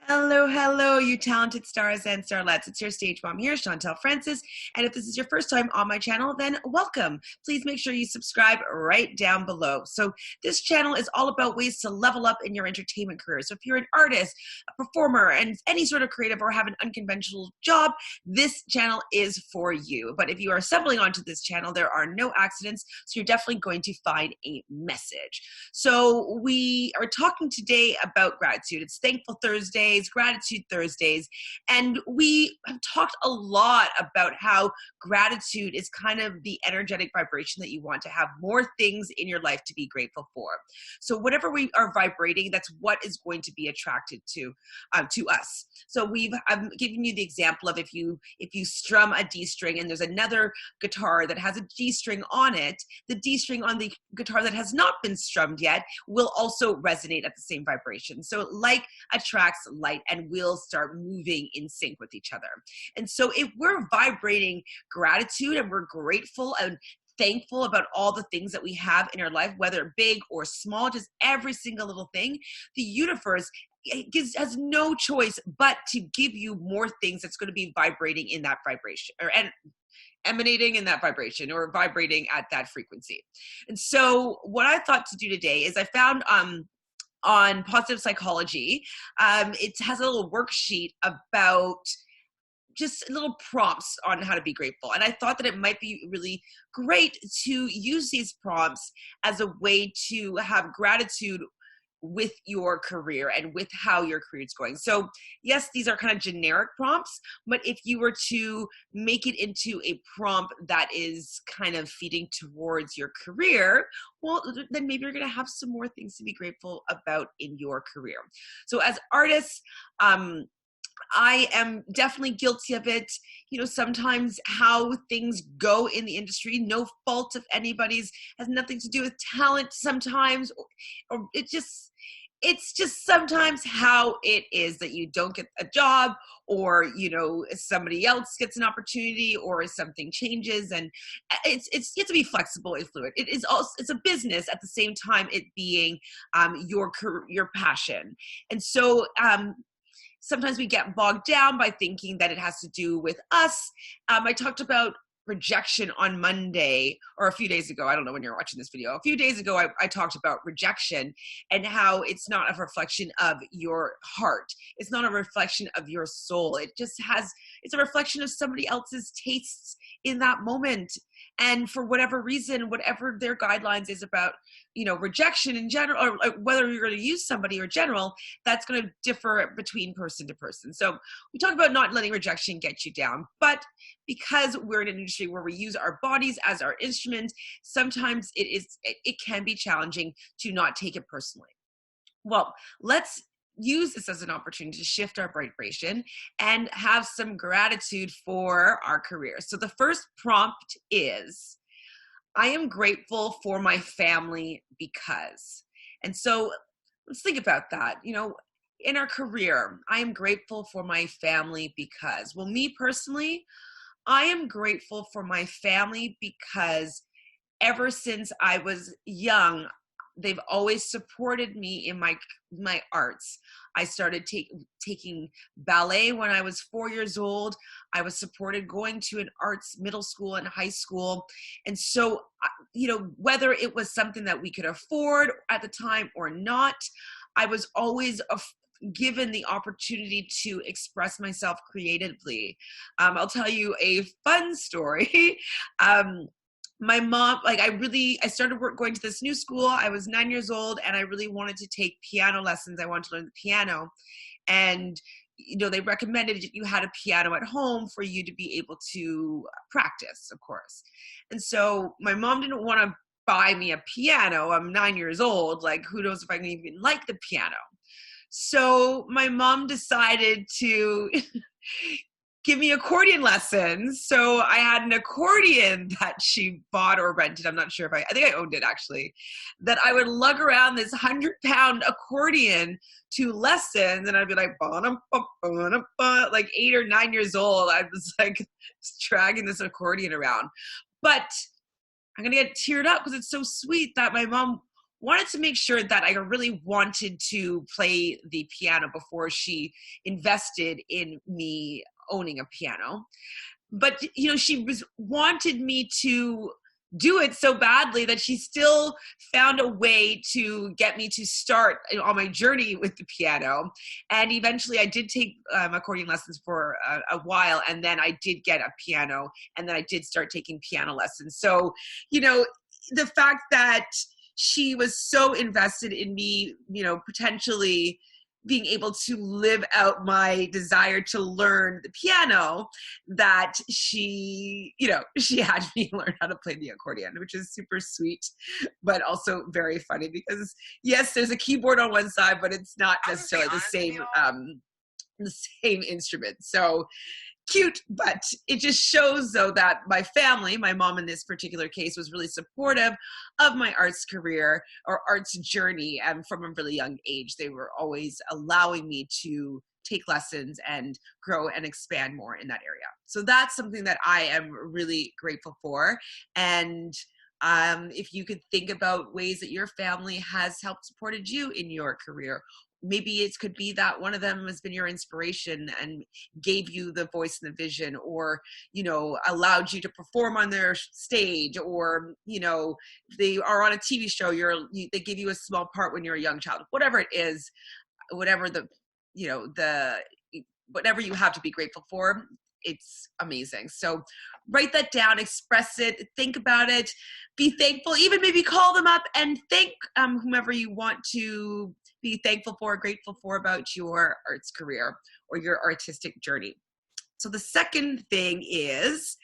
Hello, hello, you talented stars and starlets. It's your stage mom here, Chantele Francis. And if this is your first time on my channel, then welcome. Please make sure you subscribe right down below. So this channel is all about ways to level up in your entertainment career. So if you're an artist, a performer, and any sort of creative or have an unconventional job, this channel is for you. But if you are stumbling onto this channel, there are no accidents. So you're definitely going to find a message. So we are talking today about gratitude. It's Thankful Thursday. Gratitude Thursdays, and we have talked a lot about how gratitude is kind of the energetic vibration that you want to have more things in your life to be grateful for. So whatever we are vibrating, that's what is going to be attracted to us. So I'm giving you the example of if you strum a D string and there's another guitar that has a G string on it, the D string on the guitar that has not been strummed yet will also resonate at the same vibration. So like attracts light, and we'll start moving in sync with each other. And so if we're vibrating gratitude and we're grateful and thankful about all the things that we have in our life, whether big or small, just every single little thing, the universe has no choice but to give you more things that's going to be vibrating in that vibration, or emanating in that vibration, or vibrating at that frequency. And so what I thought to do today is I found on positive psychology, it has a little worksheet about just little prompts on how to be grateful. And I thought that it might be really great to use these prompts as a way to have gratitude with your career and with how your career is going. So yes, these are kind of generic prompts, but if you were to make it into a prompt that is kind of feeding towards your career, well, then maybe you're going to have some more things to be grateful about in your career. So as artists, I am definitely guilty of it. You know, sometimes how things go in the industry, no fault of anybody's, has nothing to do with talent sometimes, or it's just sometimes how it is that you don't get a job, or, you know, somebody else gets an opportunity, or something changes, and you have to be flexible and fluid. It is also, it's a business at the same time, it being your passion. And so sometimes we get bogged down by thinking that it has to do with us. I talked about rejection on Monday, or a few days ago. I don't know when you're watching this video. A few days ago, I talked about rejection and how it's not a reflection of your heart. It's not a reflection of your soul. It's a reflection of somebody else's tastes in that moment. And for whatever reason, whatever their guidelines is about, you know, rejection in general, or whether you're going to use somebody or general, that's going to differ between person to person. So we talk about not letting rejection get you down, but because we're in an industry where we use our bodies as our instrument, sometimes it can be challenging to not take it personally. Well, let's use this as an opportunity to shift our vibration and have some gratitude for our career. So the first prompt is, I am grateful for my family because. And so let's think about that. You know, in our career, I am grateful for my family because. Well, me personally, I am grateful for my family because ever since I was young, they've always supported me in my arts. I started taking ballet when I was 4 years old. I was supported going to an arts middle school and high school. And so, you know, whether it was something that we could afford at the time or not, I was always given the opportunity to express myself creatively. I'll tell you a fun story. My mom, I started going to this new school. I was 9 years old, and I really wanted to take piano lessons. I wanted to learn the piano. And, you know, they recommended you had a piano at home for you to be able to practice, of course. And so my mom didn't want to buy me a piano. I'm 9 years old. Like, who knows if I can even like the piano? So my mom decided to give me accordion lessons. So I had an accordion that she bought or rented. I'm not sure if I think I owned it actually, that I would lug around this 100-pound accordion to lessons. And I'd be like, like 8 or 9 years old. I was like dragging this accordion around. But I'm going to get teared up because it's so sweet that my mom wanted to make sure that I really wanted to play the piano before she invested in me owning a piano. But, you know, she wanted me to do it so badly that she still found a way to get me to start on my journey with the piano. And eventually I did take accordion lessons for a while, and then I did get a piano, and then I did start taking piano lessons. So, you know, the fact that she was so invested in me, you know, potentially being able to live out my desire to learn the piano, that she, you know, she had me learn how to play the accordion, which is super sweet, but also very funny because yes, there's a keyboard on one side, but it's not necessarily the same instrument. So cute, but it just shows though that my family, my mom in this particular case, was really supportive of my arts career or arts journey. And from a really young age, they were always allowing me to take lessons and grow and expand more in that area. So that's something that I am really grateful for. And if you could think about ways that your family has helped supported you in your career, maybe it could be that one of them has been your inspiration and gave you the voice and the vision, or, you know, allowed you to perform on their stage, or, you know, they are on a TV show, they give you a small part when you're a young child, whatever it is, whatever whatever you have to be grateful for, it's amazing. So write that down, express it, think about it, be thankful, even maybe call them up and thank whomever you want to be thankful for, grateful for about your arts career or your artistic journey. So the second thing is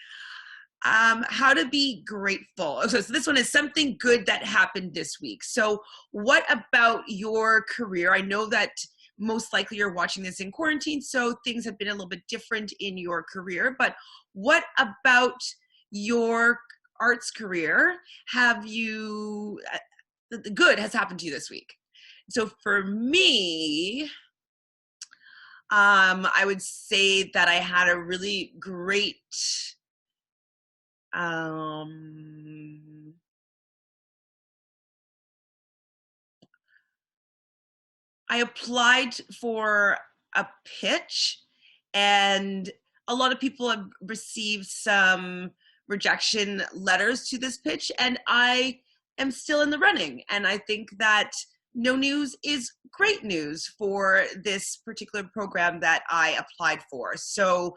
how to be grateful. So this one is something good that happened this week. So what about your career? I know that most likely you're watching this in quarantine, so things have been a little bit different in your career, but what about your arts career the good has happened to you this week? So for me, I would say that I had a really great I applied for a pitch, and a lot of people have received some rejection letters to this pitch, and I am still in the running. And I think that no news is great news for this particular program that I applied for. So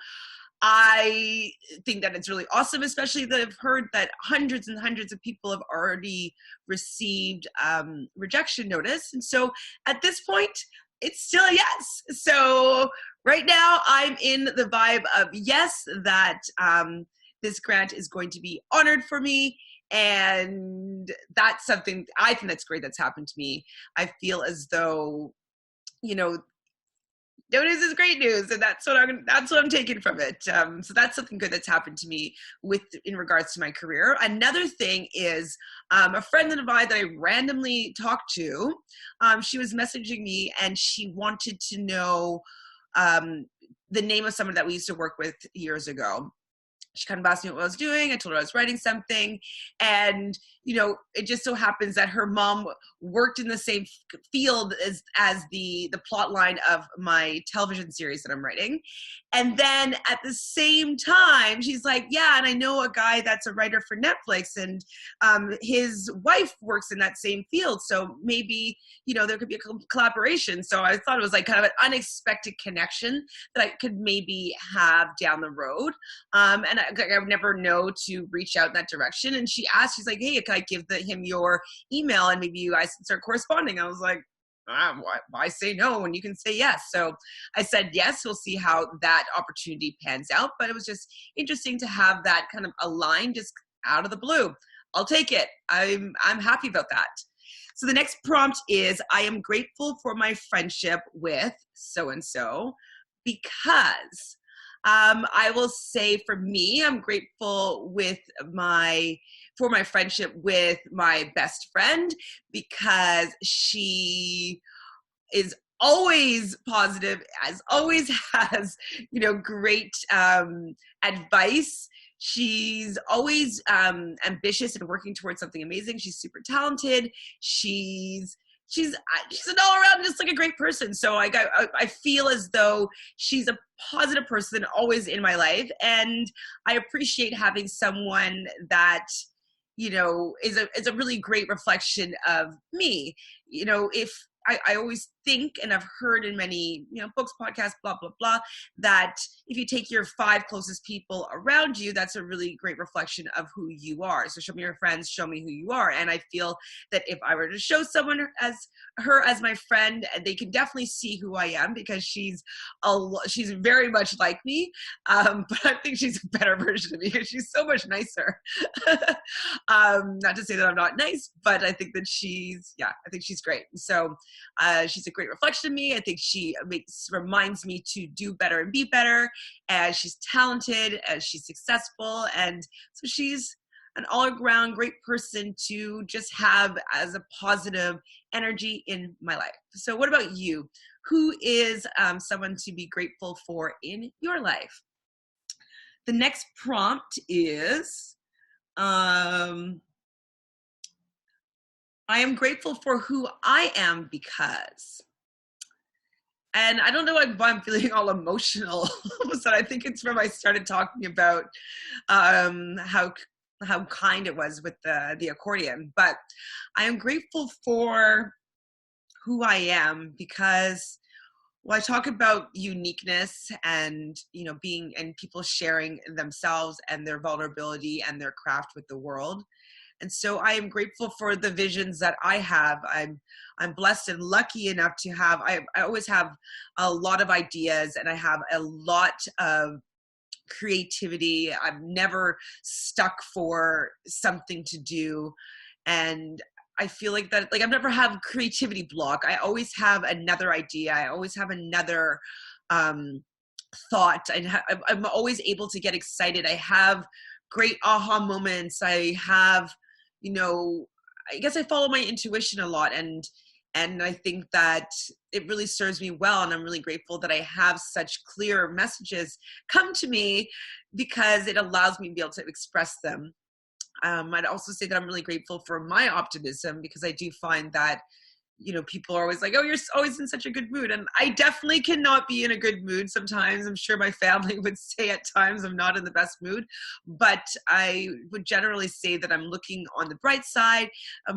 I think that it's really awesome, especially that I've heard that hundreds and hundreds of people have already received rejection notice. And so at this point, it's still a yes. So right now I'm in the vibe of yes, that this grant is going to be honored for me. And that's something I think that's great that's happened to me. I feel as though, you know, no news is great news, and that's what I'm taking from it. So that's something good that's happened to me in regards to my career. Another thing is a friend of mine that I randomly talked to. She was messaging me, and she wanted to know the name of someone that we used to work with years ago. She kind of asked me what I was doing. I told her I was writing something. And, you know, it just so happens that her mom worked in the same field as the plot line of my television series that I'm writing. And then at the same time, she's like, yeah, and I know a guy that's a writer for Netflix, and his wife works in that same field. So maybe, you know, there could be a collaboration. So I thought it was like kind of an unexpected connection that I could maybe have down the road. And I would never know to reach out in that direction. And she asked, she's like, hey, can I give him your email and maybe you guys can start corresponding? I was like, why say no when you can say yes? So I said yes. We'll see how that opportunity pans out. But it was just interesting to have that kind of aligned just out of the blue. I'll take it. I'm happy about that. So the next prompt is, I am grateful for my friendship with so-and-so, because I will say for me, I'm grateful for my friendship with my best friend, because she is always positive, as always has, you know, great advice. She's always ambitious and working towards something amazing. She's super talented. She's an all around just like a great person. So I feel as though she's a positive person always in my life, and I appreciate having someone that, you know, is a really great reflection of me. You know, if I always think, and I've heard in many, you know, books, podcasts, blah, blah, blah, that if you take your 5 closest people around you, that's a really great reflection of who you are. So show me your friends, show me who you are. And I feel that if I were to show someone as my friend, they can definitely see who I am, because she's very much like me. But I think she's a better version of me because she's so much nicer. Not to say that I'm not nice, but I think that I think she's great. So she's a great reflection of me. I think she reminds me to do better and be better, as she's talented, as she's successful. And so she's an all-around great person to just have as a positive energy in my life. So what about you? Who is someone to be grateful for in your life? The next prompt is, I am grateful for who I am because. And I don't know why I'm feeling all emotional. So I think it's from I started talking about how kind it was with the accordion. But I am grateful for who I am because, well, I talk about uniqueness and, you know, being and people sharing themselves and their vulnerability and their craft with the world. And so I am grateful for the visions that I have. I'm blessed and lucky enough to have, I always have a lot of ideas, and I have a lot of creativity. I'm never stuck for something to do. And I feel like that, like I've never had creativity block. I always have another idea. I always have another thought. I'm always able to get excited. I have great aha moments. I have, you know, I guess I follow my intuition a lot, and I think that it really serves me well, and I'm really grateful that I have such clear messages come to me because it allows me to be able to express them. I'd also say that I'm really grateful for my optimism, because I do find that, you know, people are always like, oh, you're always in such a good mood. And I definitely cannot be in a good mood sometimes. I'm sure my family would say at times I'm not in the best mood, but I would generally say that I'm looking on the bright side,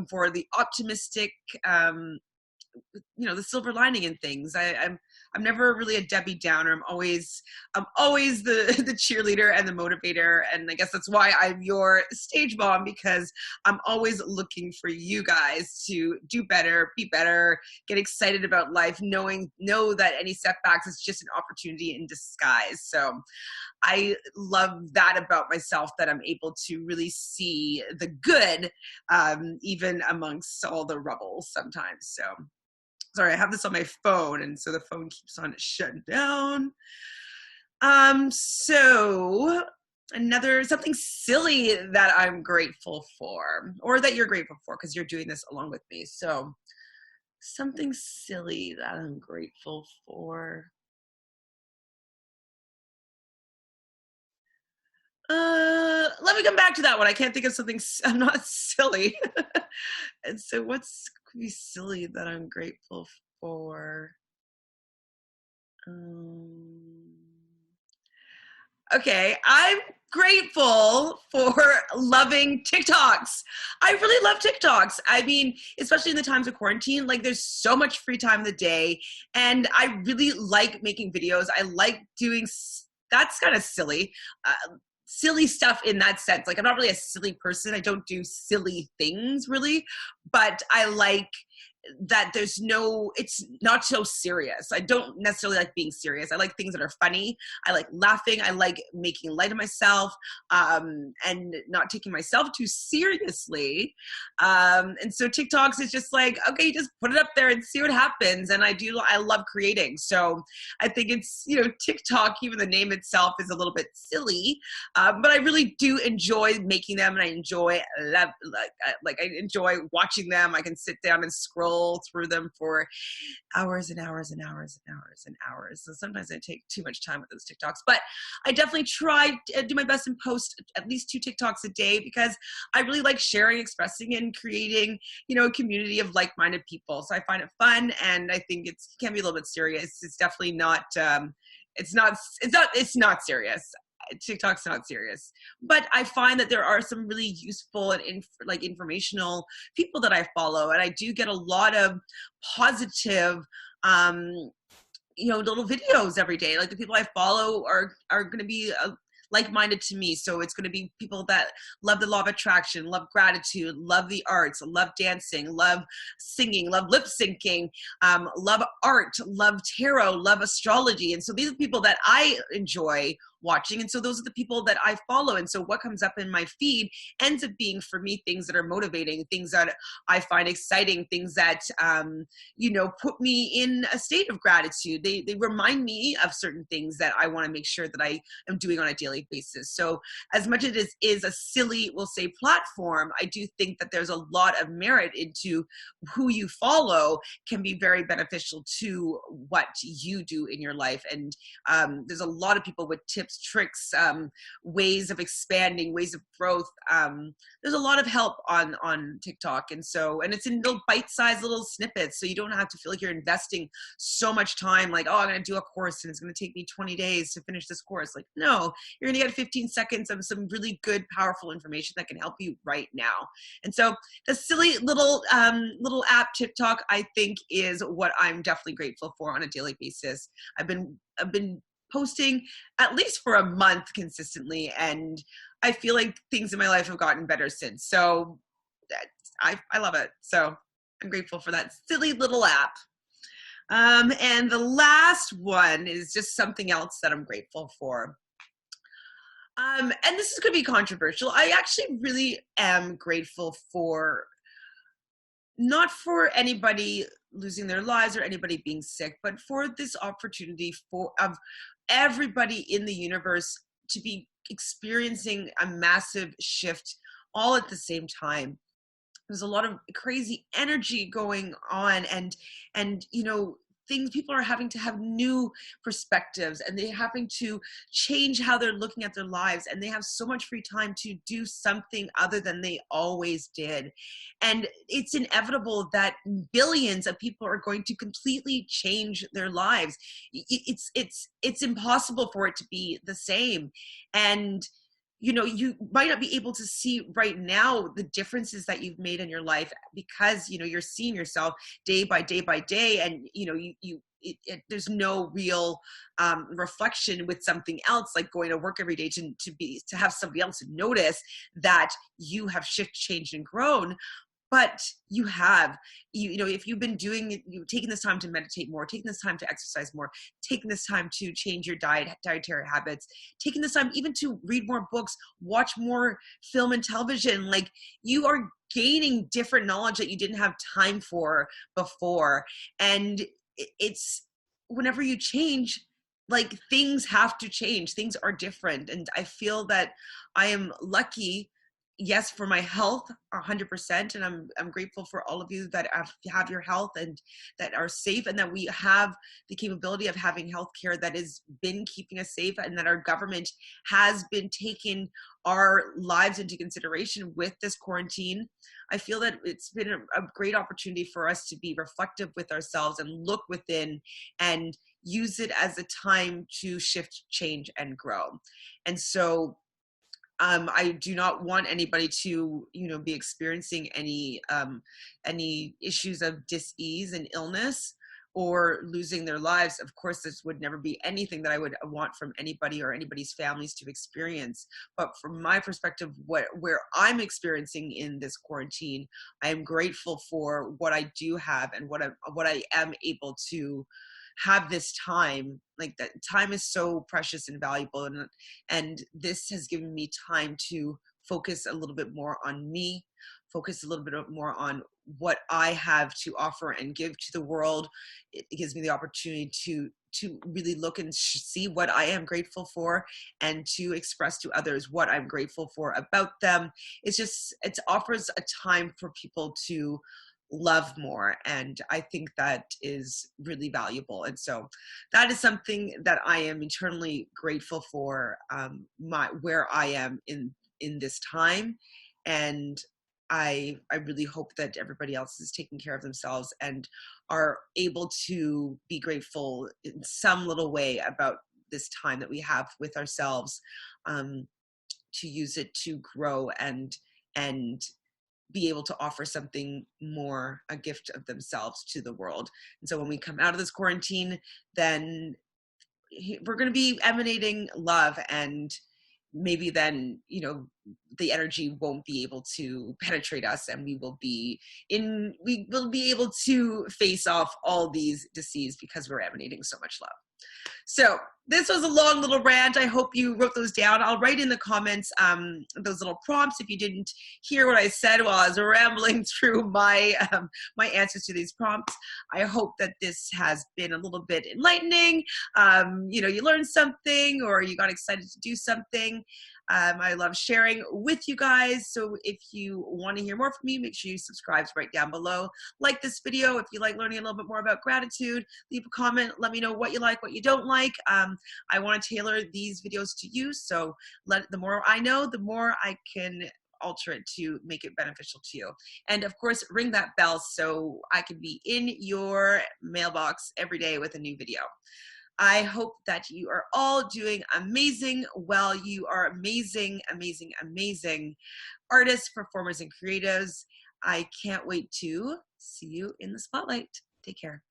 for the optimistic, you know, the silver lining in things. I'm never really a Debbie Downer. I'm always the cheerleader and the motivator. And I guess that's why I'm your stage mom, because I'm always looking for you guys to do better, be better, get excited about life, know that any setbacks is just an opportunity in disguise. So I love that about myself, that I'm able to really see the good, even amongst all the rubble sometimes. So sorry, I have this on my phone, and so the phone keeps on shutting down. So something silly that I'm grateful for, or that you're grateful for, because you're doing this along with me. So something silly that I'm grateful for. Let me come back to that one. I can't think of something. I'm not silly. And so what's could be silly that I'm grateful for? Okay, I'm grateful for loving TikToks. I really love TikToks. I mean, especially in the times of quarantine, like there's so much free time in the day, and I really like making videos. I like doing, that's kind of silly. Silly stuff in that sense. Like I'm not really a silly person. I don't do silly things really, but I like that it's not so serious. I don't necessarily like being serious. I like things that are funny. I like laughing. I like making light of myself, and not taking myself too seriously. And so TikToks is just like, okay, just put it up there and see what happens. And I love creating. So I think it's, you know, TikTok, even the name itself is a little bit silly, but I really do enjoy making them, and I enjoy I enjoy watching them. I can sit down and scroll scroll through them for hours and hours and hours and hours and hours. So sometimes I take too much time with those TikToks, but I definitely try to do my best and post at least 2 TikToks a day because I really like sharing, expressing, and creating, a community of like-minded people. So I find it fun, and I think it can be a little bit serious. It's definitely not, it's not serious. TikTok's not serious, but I find that there are some really useful and informational people that I follow, and I do get a lot of positive little videos every day. Like the people I follow are going to be like-minded to me. So it's going to be people that love the law of attraction, love gratitude, love the arts, love dancing, love singing, love lip syncing, love art, love tarot, love astrology. And so these are people that I enjoy watching. And so those are the people that I follow. And so what comes up in my feed ends up being, for me, things that are motivating, things that I find exciting, things that, put me in a state of gratitude. They remind me of certain things that I want to make sure that I am doing on a daily basis. So as much as it is a silly, we'll say, platform, I do think that there's a lot of merit into who you follow can be very beneficial to what you do in your life. And there's a lot of people with tips, tricks, ways of expanding, ways of growth. There's a lot of help on TikTok. And it's in little bite-sized little snippets. So you don't have to feel like you're investing so much time, like, oh, I'm going to do a course and it's going to take me 20 days to finish this course. Like, no, you're going to get 15 seconds of some really good, powerful information that can help you right now. And so the silly little app TikTok, I think, is what I'm definitely grateful for on a daily basis. I've been posting at least for a month consistently, and I feel like things in my life have gotten better since. So I love it. So I'm grateful for that silly little app. And the last one is just something else that I'm grateful for. And this is going to be controversial. I actually really am grateful for, not for anybody losing their lives or anybody being sick, but for this opportunity of everybody in the universe to be experiencing a massive shift all at the same time. There's a lot of crazy energy going on, and things, people are having to have new perspectives, and they're having to change how they're looking at their lives, and they have so much free time to do something other than they always did. And it's inevitable that billions of people are going to completely change their lives. It's impossible for it to be the same. And you might not be able to see right now the differences that you've made in your life because, you're seeing yourself day by day by day, and, there's no real reflection with something else, like going to work every day to have somebody else notice that you have shifted, changed, and grown. But you have, if you've been taking this time to meditate more, taking this time to exercise more, taking this time to change your dietary habits, taking this time even to read more books, watch more film and television, like, you are gaining different knowledge that you didn't have time for before. And it's, whenever you change, like, things have to change. Things are different. And I feel that I am lucky, yes, for my health, 100%. And I'm grateful for all of you that have your health and that are safe, and that we have the capability of having healthcare that has been keeping us safe, and that our government has been taking our lives into consideration with this quarantine. I feel that it's been a great opportunity for us to be reflective with ourselves and look within and use it as a time to shift, change, and grow. And so I do not want anybody to, be experiencing any issues of dis-ease and illness or losing their lives. Of course, this would never be anything that I would want from anybody or anybody's families to experience. But from my perspective, where I'm experiencing in this quarantine, I am grateful for what I do have and what I am able to have this time. Like, that time is so precious and valuable, and this has given me time to focus a little bit more on me, focus a little bit more on what I have to offer and give to the world. It gives me the opportunity to really look and see what I am grateful for, and to express to others what I'm grateful for about them. It offers a time for people to love more. And I think that is really valuable. And so that is something that I am eternally grateful for, where I am in this time. And I really hope that everybody else is taking care of themselves and are able to be grateful in some little way about this time that we have with ourselves, to use it to grow and be able to offer something more, a gift of themselves to the world. And so when we come out of this quarantine, then we're going to be emanating love, and maybe then, you know, the energy won't be able to penetrate us, and we will be able to face off all these diseases because we're emanating so much love. So this was a long little rant. I hope you wrote those down. I'll write in the comments those little prompts if you didn't hear what I said while I was rambling through my my answers to these prompts. I hope that this has been a little bit enlightening. You know, you learned something or you got excited to do something. I love sharing with you guys. So if you want to hear more from me, make sure you subscribe right down below. Like this video. If you like learning a little bit more about gratitude, leave a comment. Let me know what you like, what you don't like. I want to tailor these videos to you. So the more I know, the more I can alter it to make it beneficial to you. And of course, ring that bell so I can be in your mailbox every day with a new video. I hope that you are all doing amazing. Well, you are amazing, amazing, amazing artists, performers, and creatives. I can't wait to see you in the spotlight. Take care.